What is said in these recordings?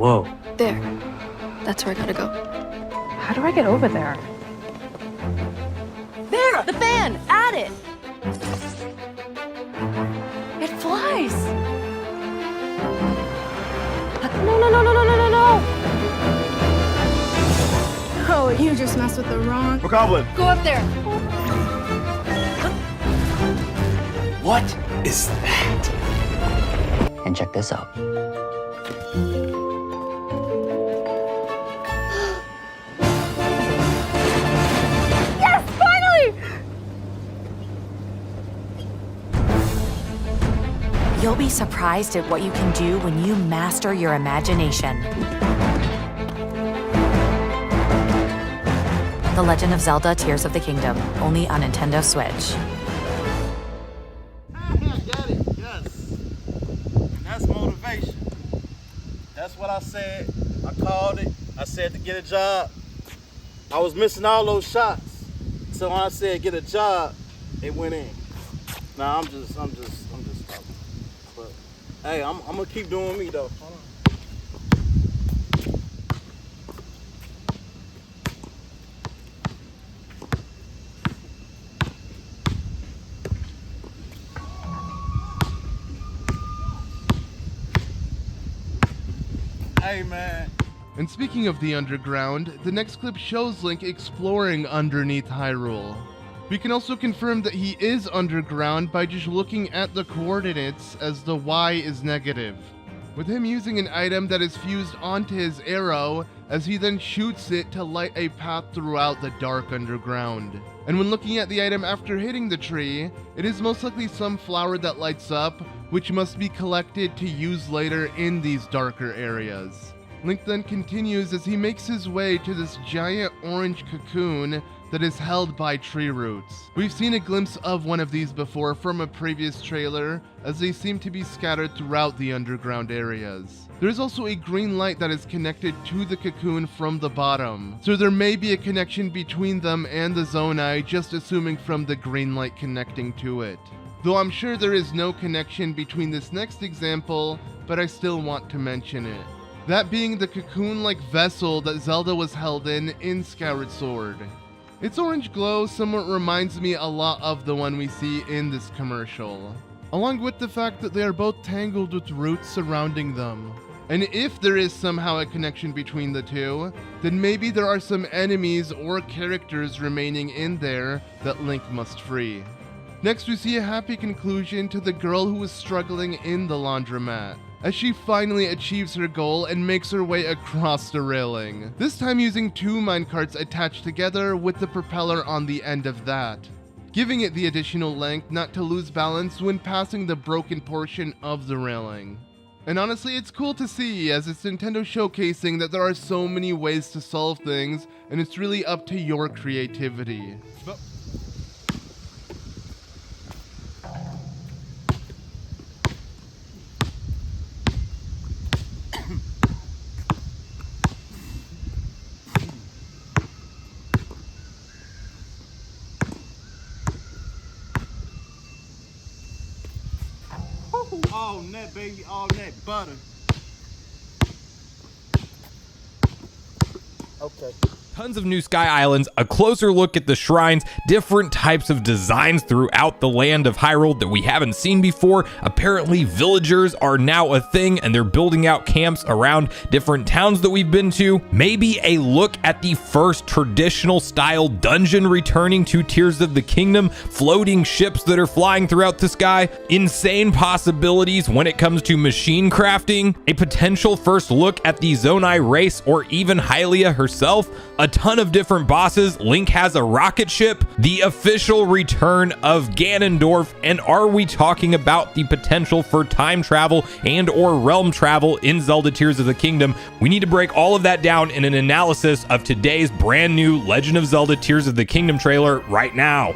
Whoa. There. That's where I gotta go. How do I get over there? There! The fan! At it! It flies! No, no, no, no, no, no, no, no! Oh, you just messed with the wrong... Goblin. Go up there! What is that? And check this out. Yes, finally! You'll be surprised at what you can do when you master your imagination. The Legend of Zelda: Tears of the Kingdom, only on Nintendo Switch. I got it, yes. And that's motivation. That's what I said. I called it. I said to get a job. I was missing all those shots. So when I said get a job, it went in. Nah, I'm just talking. But hey, I'm gonna keep doing me though. Hold on. Hey man. And speaking of the underground, the next clip shows Link exploring underneath Hyrule. We can also confirm that he is underground by just looking at the coordinates, as the Y is negative, with him using an item that is fused onto his arrow as he then shoots it to light a path throughout the dark underground. And when looking at the item after hitting the tree, it is most likely some flower that lights up, which must be collected to use later in these darker areas. Link then continues as he makes his way to this giant orange cocoon that is held by tree roots. We've seen a glimpse of one of these before from a previous trailer, as they seem to be scattered throughout the underground areas. There is also a green light that is connected to the cocoon from the bottom, so there may be a connection between them and the Zonai, just assuming from the green light connecting to it. Though I'm sure there is no connection between this next example, but I still want to mention it. That being the cocoon-like vessel that Zelda was held in Skyward Sword. Its orange glow somewhat reminds me a lot of the one we see in this commercial, along with the fact that they are both tangled with roots surrounding them. And if there is somehow a connection between the two, then maybe there are some enemies or characters remaining in there that Link must free. Next, we see a happy conclusion to the girl who was struggling in the laundromat, as she finally achieves her goal and makes her way across the railing, this time using two minecarts attached together with the propeller on the end of that, giving it the additional length not to lose balance when passing the broken portion of the railing. And honestly, it's cool to see, as it's Nintendo showcasing that there are so many ways to solve things, and it's really up to your creativity. All net, baby, all net butter. Okay. Tons of new sky islands, a closer look at the shrines, different types of designs throughout the land of Hyrule that we haven't seen before. Apparently villagers are now a thing and they're building out camps around different towns that we've been to. Maybe a look at the first traditional style dungeon returning to Tears of the Kingdom, floating ships that are flying throughout the sky, insane possibilities when it comes to machine crafting, a potential first look at the Zonai race or even Hylia herself, a ton of different bosses. Link has a rocket ship, the official return of Ganondorf, and are we talking about the potential for time travel and or realm travel in Zelda Tears of the Kingdom? We need to break all of that down in an analysis of today's brand new Legend of Zelda Tears of the Kingdom trailer right now.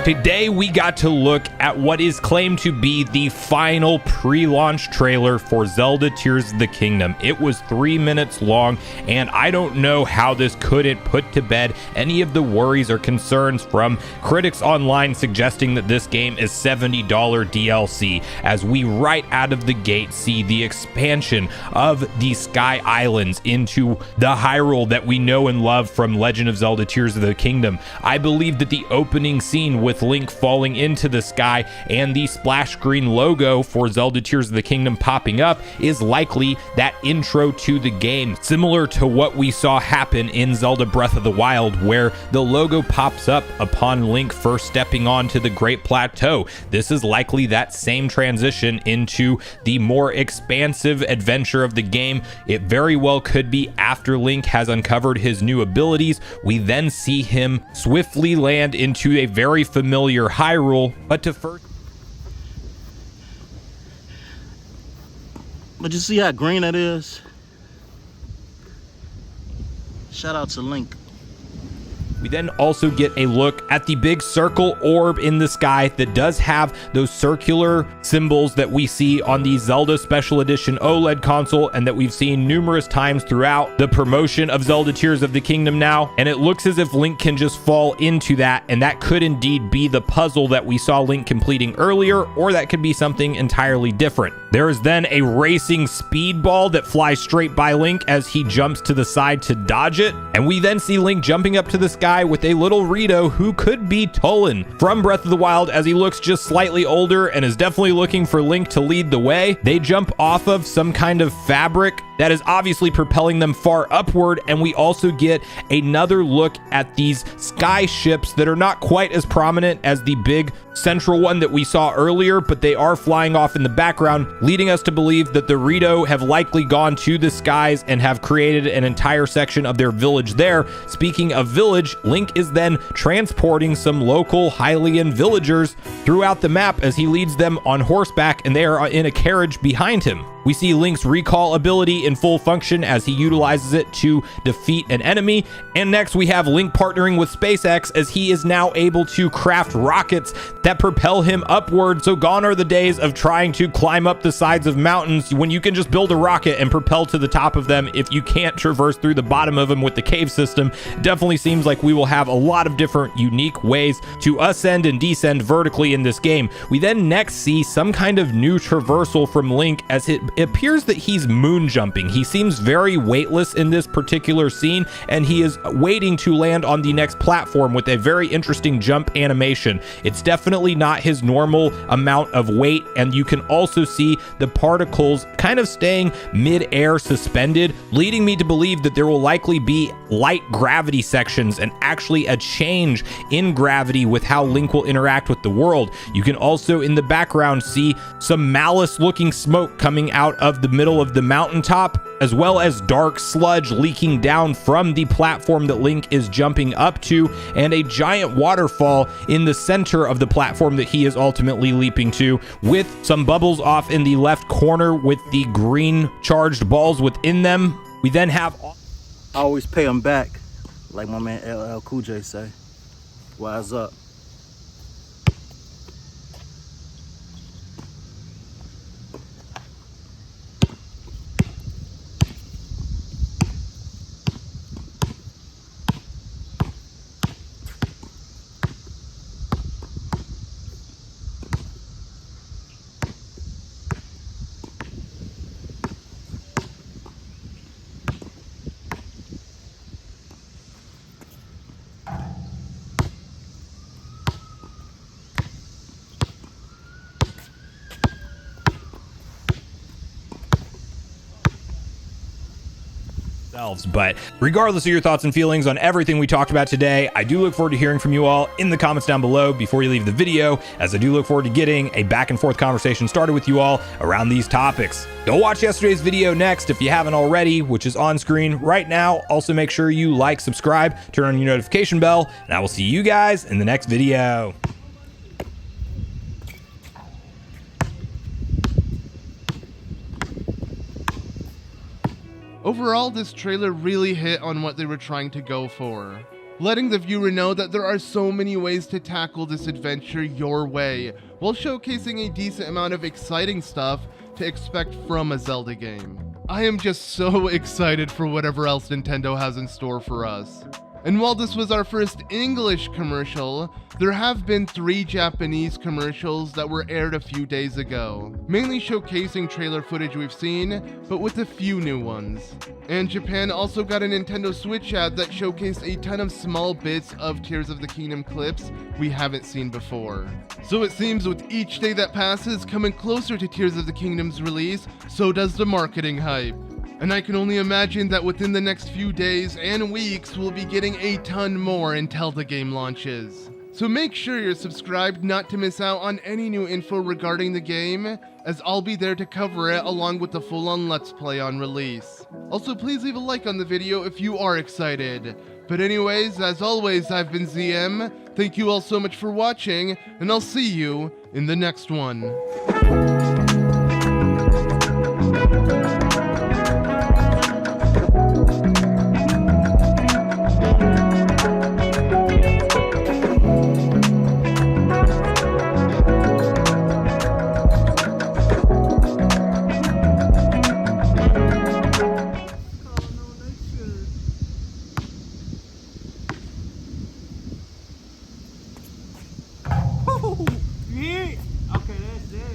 Today, we got to look at what is claimed to be the final pre-launch trailer for Zelda Tears of the Kingdom. It was 3 minutes long, and I don't know how this couldn't put to bed any of the worries or concerns from critics online suggesting that this game is $70 DLC, as we right out of the gate see the expansion of the Sky Islands into the Hyrule that we know and love from Legend of Zelda Tears of the Kingdom. I believe that the opening scene with Link falling into the sky and the splash screen logo for Zelda Tears of the Kingdom popping up is likely that intro to the game, similar to what we saw happen in Zelda Breath of the Wild, where the logo pops up upon Link first stepping onto the Great Plateau. This is likely that same transition into the more expansive adventure of the game. It very well could be after Link has uncovered his new abilities. We then see him swiftly land into a very familiar Hyrule, but But you see how green that is? Shout out to Link. we then also get a look at the big circle orb in the sky that does have those circular symbols that we see on the Zelda Special Edition OLED console and that we've seen numerous times throughout the promotion of Zelda Tears of the Kingdom now. And it looks as if Link can just fall into that, and that could indeed be the puzzle that we saw Link completing earlier, or that could be something entirely different. There is then a racing speed ball that flies straight by Link as he jumps to the side to dodge it. And we then see Link jumping up to the sky with a little Rito who could be Tolan from Breath of the Wild, as he looks just slightly older and is definitely looking for Link to lead the way. They jump off of some kind of fabric that is obviously propelling them far upward, and we also get another look at these sky ships that are not quite as prominent as the big central one that we saw earlier, but they are flying off in the background, leading us to believe that the Rito have likely gone to the skies and have created an entire section of their village there. Speaking of village, Link is then transporting some local Hylian villagers throughout the map as he leads them on horseback, and they are in a carriage behind him. We see Link's recall ability in full function as he utilizes it to defeat an enemy. And next we have Link partnering with SpaceX as he is now able to craft rockets that propel him upward. So gone are the days of trying to climb up the sides of mountains when you can just build a rocket and propel to the top of them if you can't traverse through the bottom of them with the cave system. Definitely seems like we will have a lot of different unique ways to ascend and descend vertically in this game. We then next see some kind of new traversal from Link as it appears that he's moon jumping. He seems very weightless in this particular scene, and he is waiting to land on the next platform with a very interesting jump animation. It's definitely not his normal amount of weight, and you can also see the particles kind of staying mid-air suspended, leading me to believe that there will likely be light gravity sections and actually a change in gravity with how Link will interact with the world. You can also in the background see some malice-looking smoke coming out of the middle of the mountaintop, as well as dark sludge leaking down from the platform that Link is jumping up to, and a giant waterfall in the center of the platform that he is ultimately leaping to, with some bubbles off in the left corner with the green charged balls within them. We then have... I always pay them back, like my man LL Cool J say. Wise up. But regardless of your thoughts and feelings on everything we talked about today, I do look forward to hearing from you all in the comments down below before you leave the video, as I do look forward to getting a back and forth conversation started with you all around these topics. Go watch yesterday's video next if you haven't already, which is on screen right now. Also make sure you like, subscribe, turn on your notification bell, and I will see you guys in the next video. Overall, this trailer really hit on what they were trying to go for. letting the viewer know that there are so many ways to tackle this adventure your way, while showcasing a decent amount of exciting stuff to expect from a Zelda game. I am just so excited for whatever else Nintendo has in store for us. And while this was our first English commercial, there have been 3 Japanese commercials that were aired a few days ago, mainly showcasing trailer footage we've seen, but with a few new ones. And Japan also got a Nintendo Switch ad that showcased a ton of small bits of Tears of the Kingdom clips we haven't seen before. So it seems with each day that passes coming closer to Tears of the Kingdom's release, so does the marketing hype. And I can only imagine that within the next few days and weeks, we'll be getting a ton more until the game launches. So make sure you're subscribed not to miss out on any new info regarding the game, as I'll be there to cover it along with the full-on Let's Play on release. Also, please leave a like on the video if you are excited. But anyways, as always, I've been ZM, thank you all so much for watching, and I'll see you in the next one.